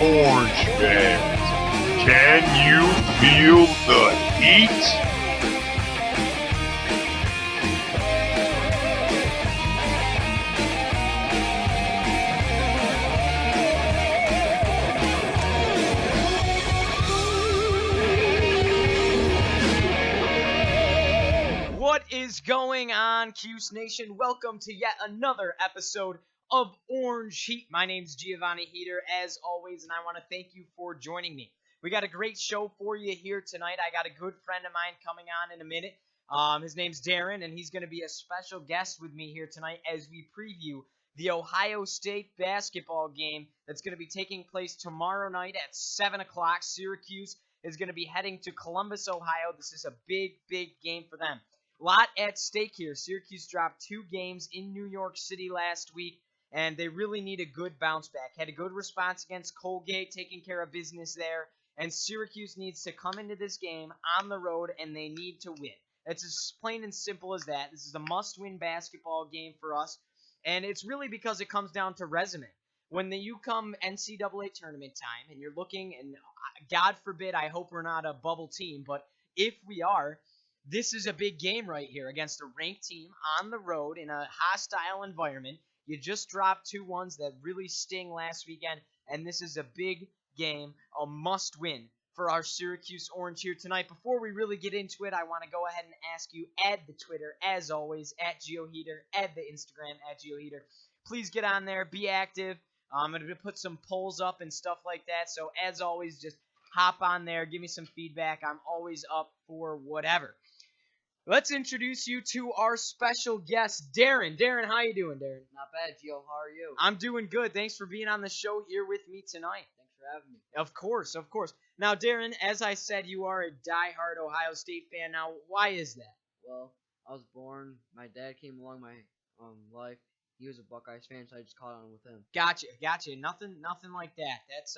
Orange fans, can you feel the heat? What is going on, Cuse Nation? Welcome to yet another episode of Orange Heat. My name's Giovanni Heater, as always, and I want to thank you for joining me. We got a great show for you here tonight. I got a good friend of mine coming on in a minute. His name's Darren, and he's going to be a special guest with me here tonight as we preview the Ohio State basketball game that's going to be taking place tomorrow night at 7 o'clock. Syracuse is going to be heading to Columbus, Ohio. This is a big, big game for them. Lot at stake here. Syracuse dropped 2 games in New York City last week, and they really need a good bounce back. Had a good response against Colgate, taking care of business there, and Syracuse needs to come into this game on the road, and they need to win. It's as plain and simple as that. This is a must-win basketball game for us, and it's really because it comes down to resume. When you come NCAA tournament time, and you're looking, and God forbid, I hope we're not a bubble team, but if we are, this is a big game right here against a ranked team on the road in a hostile environment. You just dropped 2 ones that really sting last weekend, and this is a big game, a must-win for our Syracuse Orange here tonight. Before we really get into it, I want to go ahead and ask you, add the Twitter, as always, at GeoHeater, add the Instagram, at GeoHeater. Please get on there, be active. I'm going to put some polls up and stuff like that, so as always, just hop on there, give me some feedback. I'm always up for whatever. Let's introduce you to our special guest, Darren. Darren, how you doing, Darren? Not bad, Gio. How are you? I'm doing good. Thanks for being on the show here with me tonight. Thanks for having me. Of course, of course. Now, Darren, as I said, you are a diehard Ohio State fan. Now, why is that? Well, I was born. My dad came along my life. He was a Buckeyes fan, so I just caught on with him. Gotcha. Nothing like that. That's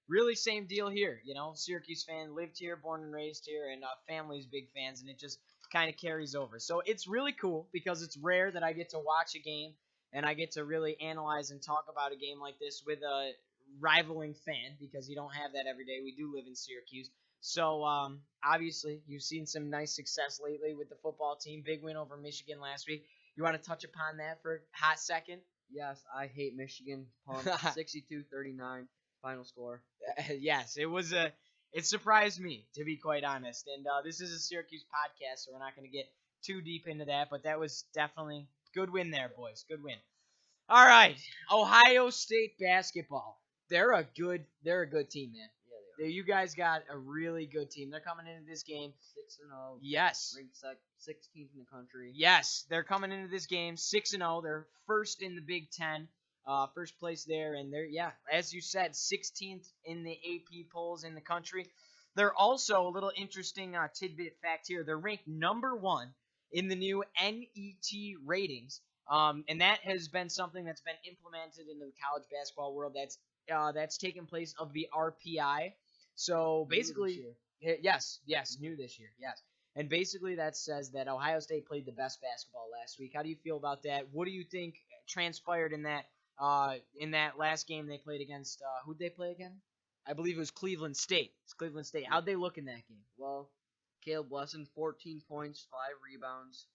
really same deal here. You know, Syracuse fan, lived here, born and raised here, and family's big fans, and it just kind of carries over. So it's really cool because it's rare that I get to watch a game and I get to really analyze and talk about a game like this with a rivaling fan, because you don't have that every day. We do live in Syracuse. So obviously you've seen some nice success lately with the football team. Big win over Michigan last week. You want to touch upon that for a hot second? Yes, I hate Michigan. 62-39 final score. Yes, it surprised me, to be quite honest. And this is a Syracuse podcast, so we're not going to get too deep into that. But that was definitely good win there, boys. Good win. All right, Ohio State basketball. They're a good team, man. Yeah, they are. You guys got a really good team. They're coming into this game 6-0. Yes. Ranked 16th in the country. Yes, they're coming into this game 6-0. They're first in the Big Ten. First place there, and they're, as you said, 16th in the AP polls in the country. They're also, a little interesting tidbit fact here, they're ranked number 1 in the new NET ratings, and that has been something that's been implemented into the college basketball world. That's taken place of the RPI. So basically, yes, new this year, yes. And basically that says that Ohio State played the best basketball last week. How do you feel about that? What do you think transpired in that last game they played against, who'd they play again? I believe it was Cleveland State. It's Cleveland State. How'd they look in that game? Well, Caleb Wesson, 14 points, 5 rebounds.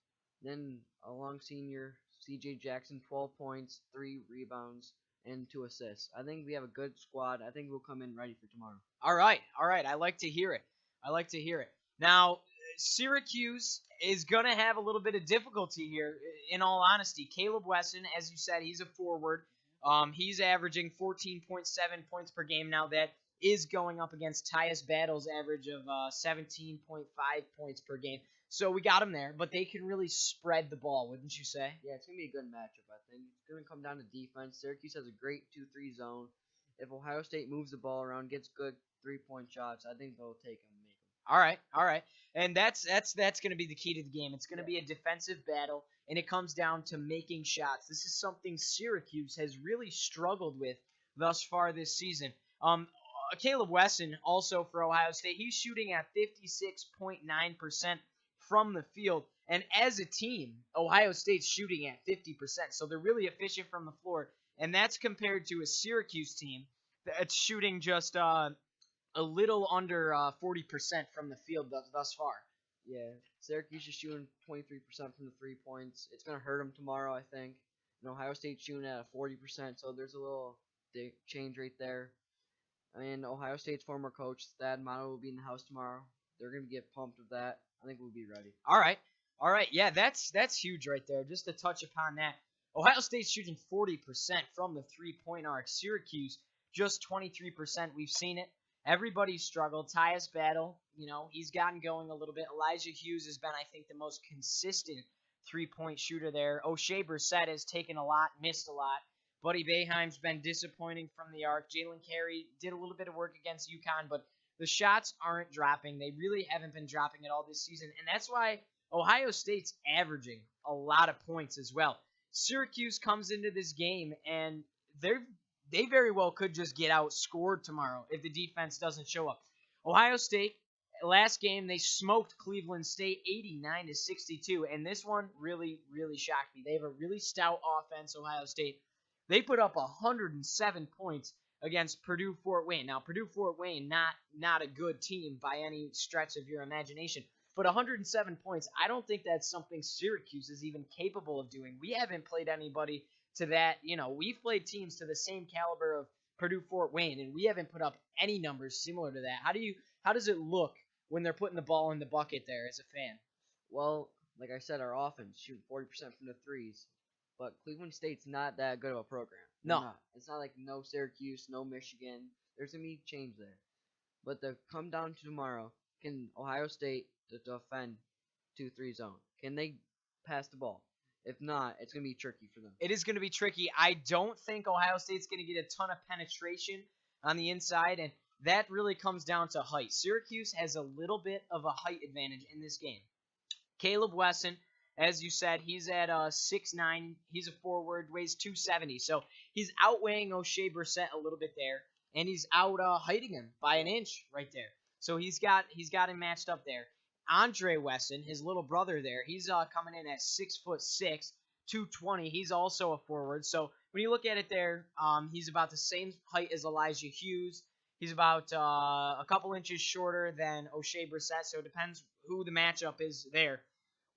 Then along senior, C.J. Jackson, 12 points, 3 rebounds, and 2 assists. I think we have a good squad. I think we'll come in ready for tomorrow. All right. I like to hear it. Now, Syracuse is going to have a little bit of difficulty here, in all honesty. Caleb Wesson, as you said, he's a forward. He's averaging 14.7 points per game. Now, that is going up against Tyus Battle's average of 17.5 points per game. So we got him there, but they can really spread the ball, wouldn't you say? Yeah, it's going to be a good matchup, I think. It's going to come down to defense. Syracuse has a great 2-3 zone. If Ohio State moves the ball around, gets good 3-point shots, I think they'll take them and make them. All right. And that's going to be the key to the game. It's going to be a defensive battle, and it comes down to making shots. This is something Syracuse has really struggled with thus far this season. Caleb Wesson, also for Ohio State, he's shooting at 56.9% from the field. And as a team, Ohio State's shooting at 50%. So they're really efficient from the floor. And that's compared to a Syracuse team It's shooting just a little under 40% from the field thus far. Yeah, Syracuse is shooting 23% from the 3 points. It's gonna hurt them tomorrow, I think. And Ohio State's shooting at 40%, so there's a little change right there. I mean, Ohio State's former coach Thad Matta will be in the house tomorrow. They're gonna get pumped with that. I think we'll be ready. All right. Yeah, that's huge right there. Just to touch upon that, Ohio State's shooting 40% from the 3-point arc. Syracuse just 23%. We've seen it. Everybody's struggled. Tyus Battle, he's gotten going a little bit. Elijah Hughes has been, I think, the most consistent 3-point shooter there. O'Shea Brissett has taken a lot, missed a lot. Buddy Boeheim's been disappointing from the arc. Jalen Carey did a little bit of work against UConn, but the shots aren't dropping. They really haven't been dropping at all this season, and that's why Ohio State's averaging a lot of points as well. Syracuse comes into this game, and they very well could just get outscored tomorrow if the defense doesn't show up. Ohio State, last game, they smoked Cleveland State 89-62, and this one really, really shocked me. They have a really stout offense, Ohio State. They put up 107 points against Purdue Fort Wayne. Now, Purdue Fort Wayne, not a good team by any stretch of your imagination, but 107 points, I don't think that's something Syracuse is even capable of doing. We haven't played anybody to that. We've played teams to the same caliber of Purdue Fort Wayne, and we haven't put up any numbers similar to that. How does it look when they're putting the ball in the bucket there as a fan? Well, like I said, our offense shooting 40% from the threes, but Cleveland State's not that good of a program. No. It's not like no Syracuse, no Michigan. There's going to be change there. But to come down to tomorrow, can Ohio State defend 2-3 zone? Can they pass the ball? If not, it's going to be tricky for them. It is going to be tricky. I don't think Ohio State's going to get a ton of penetration on the inside, and that really comes down to height. Syracuse has a little bit of a height advantage in this game. Caleb Wesson, as you said, he's at 6'9". He's a forward, weighs 270. So he's outweighing O'Shea Brissett a little bit there, and he's out heighting him by an inch right there. So he's got him matched up there. Andre Wesson, his little brother there, he's coming in at 6'6", 220. He's also a forward. So when you look at it there, he's about the same height as Elijah Hughes. He's about a couple inches shorter than O'Shea Brissett, so it depends who the matchup is there.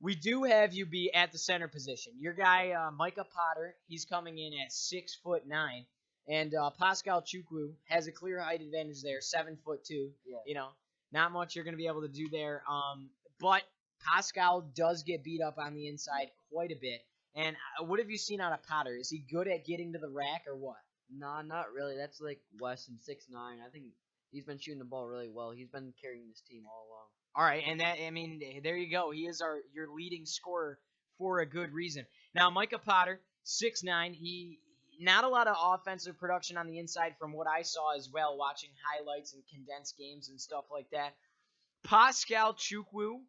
We do have you be at the center position. Your guy, Micah Potter, he's coming in at 6'9", and Pascal Chukwu has a clear height advantage there, 7'2". Yeah. Not much you're going to be able to do there. But Pascal does get beat up on the inside quite a bit. And what have you seen out of Potter? Is he good at getting to the rack or what? Nah, not really. That's like Wesson, 6'9". I think he's been shooting the ball really well. He's been carrying this team all along. All right, and there you go. He is your leading scorer for a good reason. Now, Micah Potter, 6'9". He not a lot of offensive production on the inside from what I saw as well, watching highlights and condensed games and stuff like that. Pascal Chukwu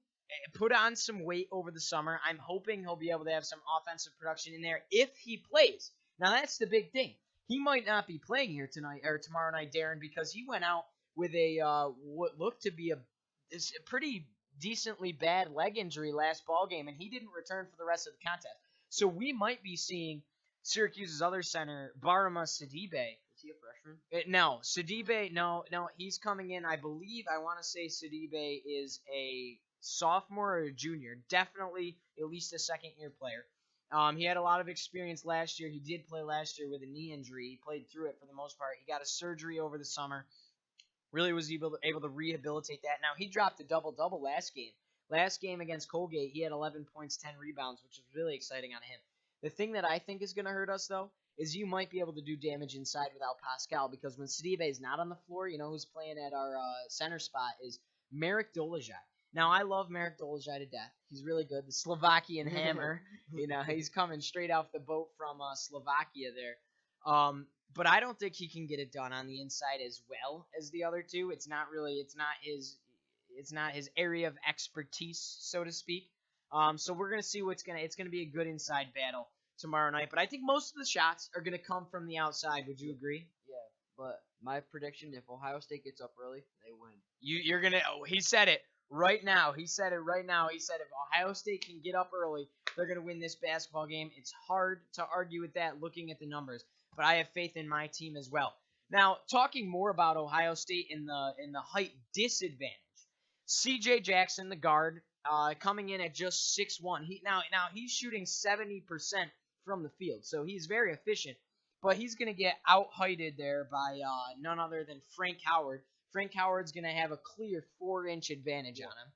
put on some weight over the summer. I'm hoping he'll be able to have some offensive production in there if he plays. Now, that's the big thing. He might not be playing here tonight or tomorrow night, Darren, because he went out with a what looked to be a pretty decently bad leg injury last ball game, and he didn't return for the rest of the contest. So we might be seeing Syracuse's other center, Barama Sidibe. Is he a freshman? No, Sidibe, no, he's coming in. I want to say Sidibe is a sophomore or a junior. Definitely at least a second-year player. He had a lot of experience last year. He did play last year with a knee injury. He played through it for the most part. He got a surgery over the summer. Really was able to rehabilitate that. Now, he dropped a double-double last game. Last game against Colgate, he had 11 points, 10 rebounds, which was really exciting on him. The thing that I think is going to hurt us, though, is you might be able to do damage inside without Pascal, because when Sidibe is not on the floor, who's playing at our center spot is Marek Dolezaj. Now, I love Marek Dolezaj to death. He's really good. The Slovakian hammer. He's coming straight off the boat from Slovakia there. But I don't think he can get it done on the inside as well as the other two. It's not his area of expertise, so to speak. So we're gonna see it's gonna be a good inside battle tomorrow night. But I think most of the shots are gonna come from the outside. Would you agree? Yeah. But my prediction: if Ohio State gets up early, they win. You're gonna. Oh, he said it right now. He said it right now. He said if Ohio State can get up early, they're gonna win this basketball game. It's hard to argue with that looking at the numbers. But I have faith in my team as well. Now, talking more about Ohio State in the height disadvantage, C.J. Jackson, the guard, coming in at just 6'1". Now he's shooting 70% from the field, so he's very efficient. But he's going to get out-heighted there by none other than Frank Howard. Frank Howard's going to have a clear 4-inch advantage on him.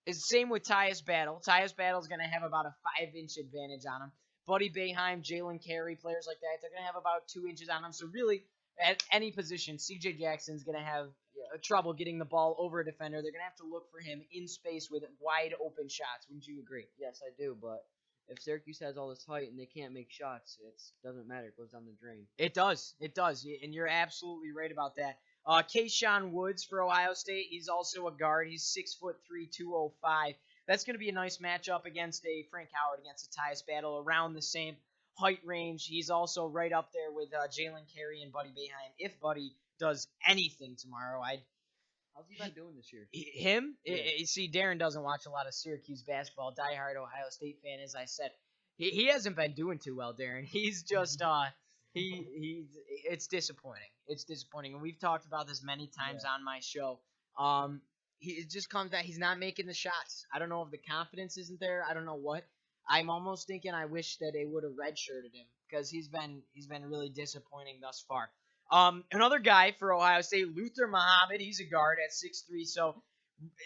It's the same with Tyus Battle. Tyus Battle's going to have about a 5-inch advantage on him. Buddy Boeheim, Jalen Carey, players like that, they're going to have about 2 inches on him. So really, at any position, C.J. Jackson's going to have trouble getting the ball over a defender. They're going to have to look for him in space with wide open shots. Wouldn't you agree? Yes, I do, but if Syracuse has all this height and they can't make shots, it doesn't matter. It goes down the drain. It does, and you're absolutely right about that. Keyshawn Woods for Ohio State, he's also a guard. He's 6'3", 205. That's going to be a nice matchup against a Frank Howard, against a Tyus Battle, around the same height range. He's also right up there with Jalen Carey and Buddy Boeheim. If Buddy does anything tomorrow, how's he been doing this year? Him? Yeah. You see, Darren doesn't watch a lot of Syracuse basketball. Diehard Ohio State fan, as I said. He hasn't been doing too well, Darren. He's just it's disappointing. It's disappointing, and we've talked about this many times on my show. It just comes that he's not making the shots. I don't know if the confidence isn't there. I don't know what. I'm almost thinking I wish that they would have redshirted him because he's been really disappointing thus far. Another guy for Ohio State, Luther Muhammad. He's a guard at 6'3". So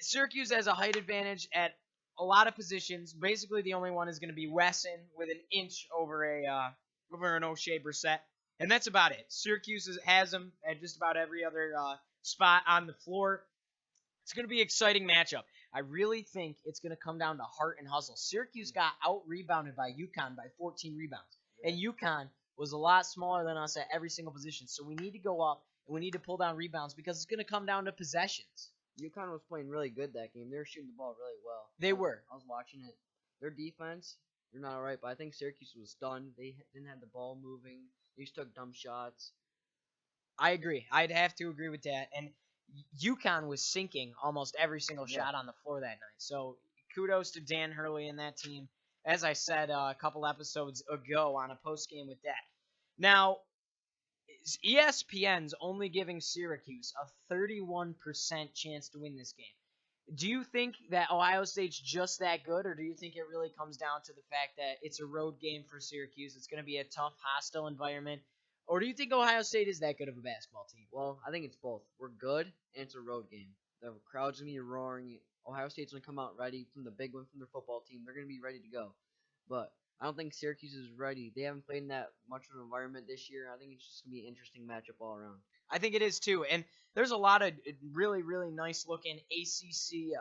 Syracuse has a height advantage at a lot of positions. Basically, the only one is going to be Wesson with an inch over an O'Shea Brissett, and that's about it. Syracuse has him at just about every other spot on the floor. It's going to be an exciting matchup. I really think it's going to come down to heart and hustle. Syracuse got out-rebounded by UConn by 14 rebounds, and UConn was a lot smaller than us at every single position. So we need to go up, and we need to pull down rebounds because it's going to come down to possessions. UConn was playing really good that game. They were shooting the ball really well. They were. I was watching it. Their defense, they're not all right, but I think Syracuse was done. They didn't have the ball moving. They just took dumb shots. I agree. I'd have to agree with that. And UConn was sinking almost every single shot on the floor that night. So kudos to Dan Hurley and that team. As I said a couple episodes ago on a postgame with that. Now, ESPN's only giving Syracuse a 31% chance to win this game. Do you think that Ohio State's just that good, or do you think it really comes down to the fact that it's a road game for Syracuse? It's going to be a tough, hostile environment. Or do you think Ohio State is that good of a basketball team? Well, I think it's both. We're good, and it's a road game. The crowd's going to be roaring. Ohio State's going to come out ready from the big one from their football team. They're going to be ready to go. But I don't think Syracuse is ready. They haven't played in that much of an environment this year. I think it's just going to be an interesting matchup all around. I think it is too. And there's a lot of really, really nice-looking ACC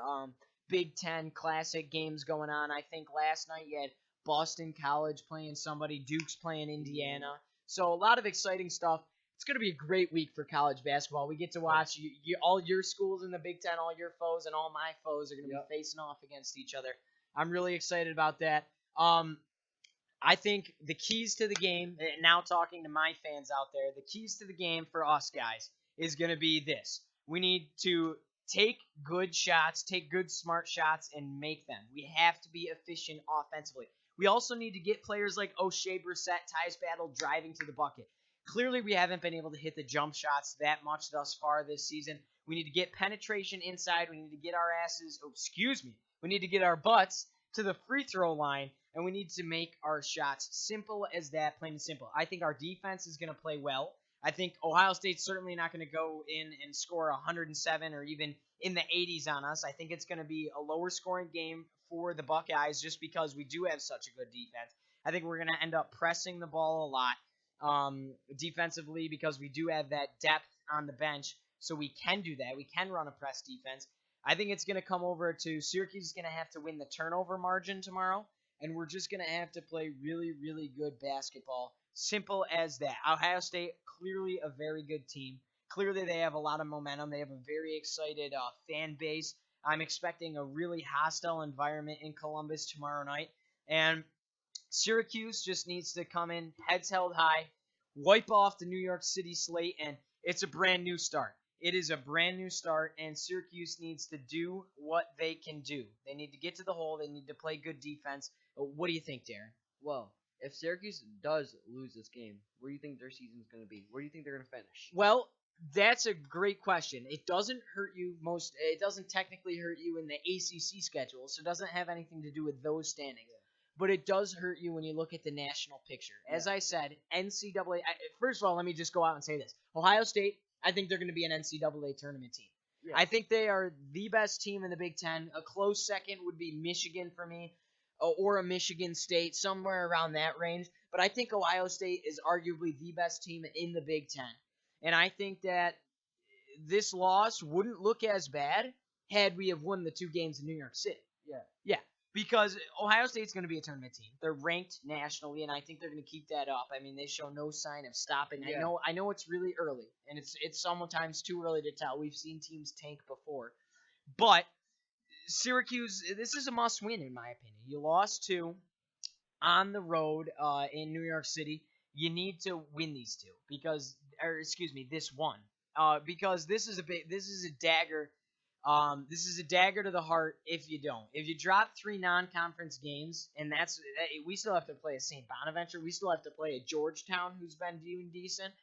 Big Ten Classic games going on. I think last night you had Boston College playing somebody, Duke's playing Indiana. So a lot of exciting stuff. It's going to be a great week for college basketball. We get to watch all your schools in the Big Ten, all your foes, and all my foes are going to be facing off against each other. I'm really excited about that. I think the keys to the game, now talking to my fans out there, the keys to the game for us guys is going to be this. We need to take good shots, take good smart shots, and make them. We have to be efficient offensively. We also need to get players like O'Shea Brissett, Tyus Battle driving to the bucket. Clearly, we haven't been able to hit the jump shots that much thus far this season. We need to get penetration inside. We need to get our we need to get our butts to the free throw line, and we need to make our shots simple as that, plain and simple. I think our defense is going to play well. I think Ohio State's certainly not going to go in and score 107 or even in the 80s on us. I think it's going to be a lower scoring game for the Buckeyes just because we do have such a good defense. I think we're going to end up pressing the ball a lot defensively because we do have that depth on the bench, so we can do that. We can run a press defense. I think it's going to come over to Syracuse is going to have to win the turnover margin tomorrow, and we're just going to have to play really, really good basketball. Simple as that. Ohio State, clearly a very good team. Clearly they have a lot of momentum. They have a very excited fan base. I'm expecting a really hostile environment in Columbus tomorrow night. And Syracuse just needs to come in heads held high, wipe off the New York City slate, and it's a brand new start. It is a brand new start, and Syracuse needs to do what they can do. They need to get to the hole. They need to play good defense. What do you think, Darren? Well, if Syracuse does lose this game, where do you think their season's going to be? Where do you think they're going to finish? Well, that's a great question. It doesn't hurt you most. It doesn't technically hurt you in the ACC schedule, so it doesn't have anything to do with those standings. But it does hurt you when you look at the national picture. As I said, NCAA. First of all, let me just go out and say this: Ohio State. I think they're going to be an NCAA tournament team. Yeah. I think they are the best team in the Big Ten. A close second would be Michigan for me, or a Michigan State, somewhere around that range. But I think Ohio State is arguably the best team in the Big Ten. And I think that this loss wouldn't look as bad had we have won the 2 games in New York City. Yeah, because Ohio State's going to be a tournament team. They're ranked nationally, and I think they're going to keep that up. I mean, they show no sign of stopping. Yeah. I know it's really early, and it's sometimes too early to tell. We've seen teams tank before. But Syracuse, this is a must-win in my opinion. You lost 2 on the road in New York City. You need to win these 2 this one, because this is a dagger. This is a dagger to the heart if you don't. If you drop 3 non-conference games, and we still have to play a St. Bonaventure. We still have to play a Georgetown, who's been doing decent.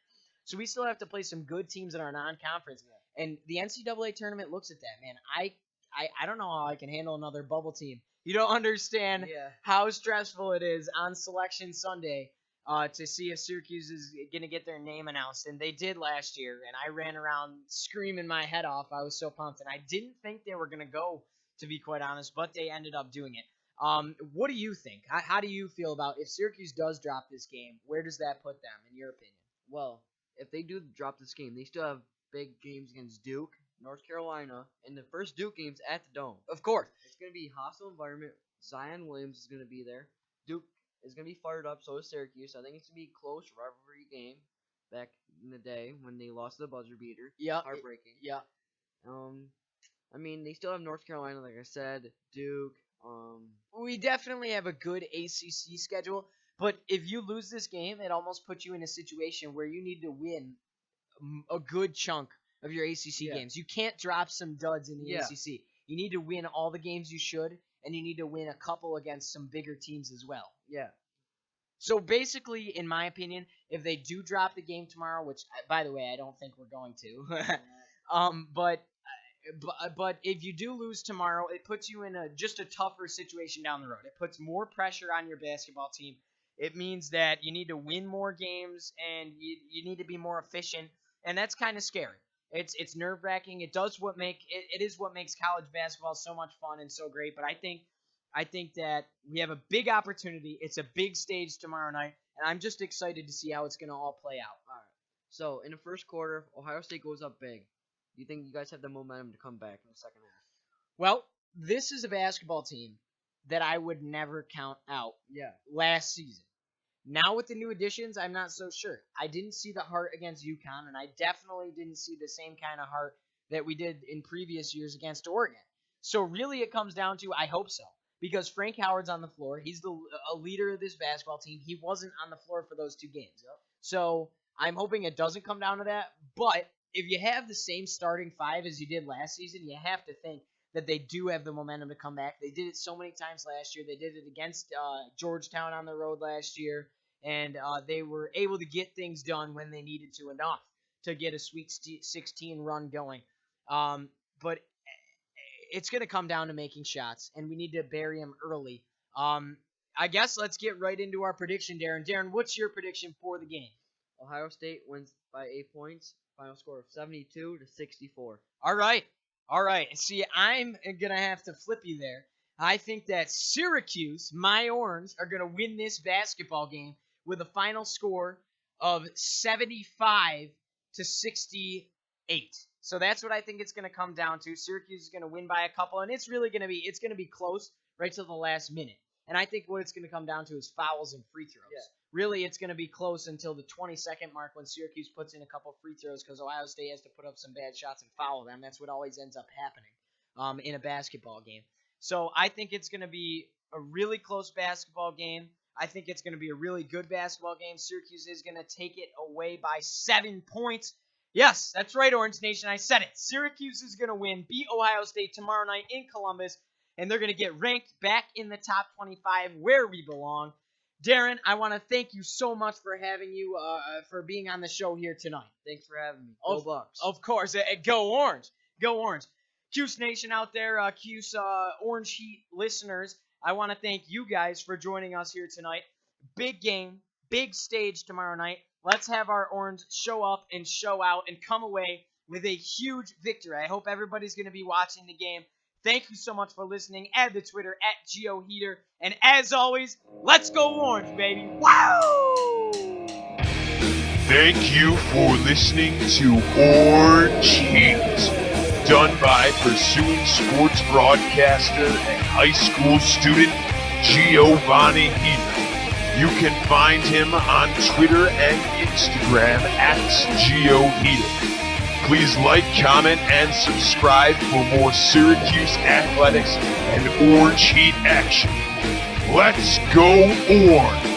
So we still have to play some good teams that are non-conference. And the NCAA tournament looks at that, man. I don't know how I can handle another bubble team. You don't understand how stressful it is on Selection Sunday to see if Syracuse is going to get their name announced. And they did last year, and I ran around screaming my head off. I was so pumped, and I didn't think they were going to go, to be quite honest, but they ended up doing it. What do you think? How do you feel about if Syracuse does drop this game? Where does that put them, in your opinion? Well, if they do drop this game, they still have big games against Duke, North Carolina, and the first Duke game's at the Dome. Of course. It's going to be a hostile environment. Zion Williams is going to be there. Duke is going to be fired up, so is Syracuse. I think it's going to be a close rivalry game back in the day when they lost the buzzer beater. Yeah. Heartbreaking. Yeah. I mean, they still have North Carolina, like I said, Duke. We definitely have a good ACC schedule, but if you lose this game, it almost puts you in a situation where you need to win a good chunk of your ACC games. You can't drop some duds in the ACC. You need to win all the games you should, and you need to win a couple against some bigger teams as well. Yeah. So basically, in my opinion, if they do drop the game tomorrow, which, by the way, I don't think we're going to, but if you do lose tomorrow, it puts you in just a tougher situation down the road. It puts more pressure on your basketball team. It means that you need to win more games, and you need to be more efficient, and that's kind of scary. It's nerve-wracking. It is what makes college basketball so much fun and so great. But I think that we have a big opportunity. It's a big stage tomorrow night, and I'm just excited to see how it's going to all play out. All right. So in the first quarter, Ohio State goes up big. Do you think you guys have the momentum to come back in the second half? Well, this is a basketball team that I would never count out. Last season. Now with the new additions, I'm not so sure. I didn't see the heart against UConn, and I definitely didn't see the same kind of heart that we did in previous years against Oregon. So really it comes down to, I hope so, because Frank Howard's on the floor. He's a leader of this basketball team. He wasn't on the floor for those 2 games. So I'm hoping it doesn't come down to that. But if you have the same starting 5 as you did last season, you have to think that they do have the momentum to come back. They did it so many times last year. They did it against Georgetown on the road last year. And they were able to get things done when they needed to, enough to get a Sweet 16 run going. But it's going to come down to making shots, and we need to bury them early. I guess let's get right into our prediction, Darren. Darren, what's your prediction for the game? Ohio State wins by 8 points. Final score of 72-64. All right. See, I'm going to have to flip you there. I think that Syracuse, my Orange, are going to win this basketball game with a final score of 75-68. So that's what I think it's going to come down to. Syracuse is going to win by a couple, and it's going to be close right till the last minute. And I think what it's going to come down to is fouls and free throws. Yeah. Really, it's going to be close until the 22nd mark when Syracuse puts in a couple free throws because Ohio State has to put up some bad shots and foul them. That's what always ends up happening in a basketball game. So I think it's going to be a really close basketball game. I think it's going to be a really good basketball game. Syracuse is going to take it away by 7 points. Yes, that's right, Orange Nation. I said it. Syracuse is going to win, beat Ohio State tomorrow night in Columbus, and they're going to get ranked back in the top 25 where we belong. Darren, I want to thank you so much for having you, for being on the show here tonight. Thanks for having me. Go Bucks. Of course. Go Orange. Go Orange. Cuse Nation out there, Cuse Orange Heat listeners, I want to thank you guys for joining us here tonight. Big game, big stage tomorrow night. Let's have our Orange show up and show out and come away with a huge victory. I hope everybody's going to be watching the game. Thank you so much for listening. Add the Twitter at GeoHeater. And as always, let's go Orange, baby. Wow! Thank you for listening to Orange Heat, done by pursuing sports broadcaster and high school student Giovanni Heater. You can find him on Twitter and Instagram at GeoHeater. Please like, comment, and subscribe for more Syracuse athletics and Orange Heat action. Let's go Orange!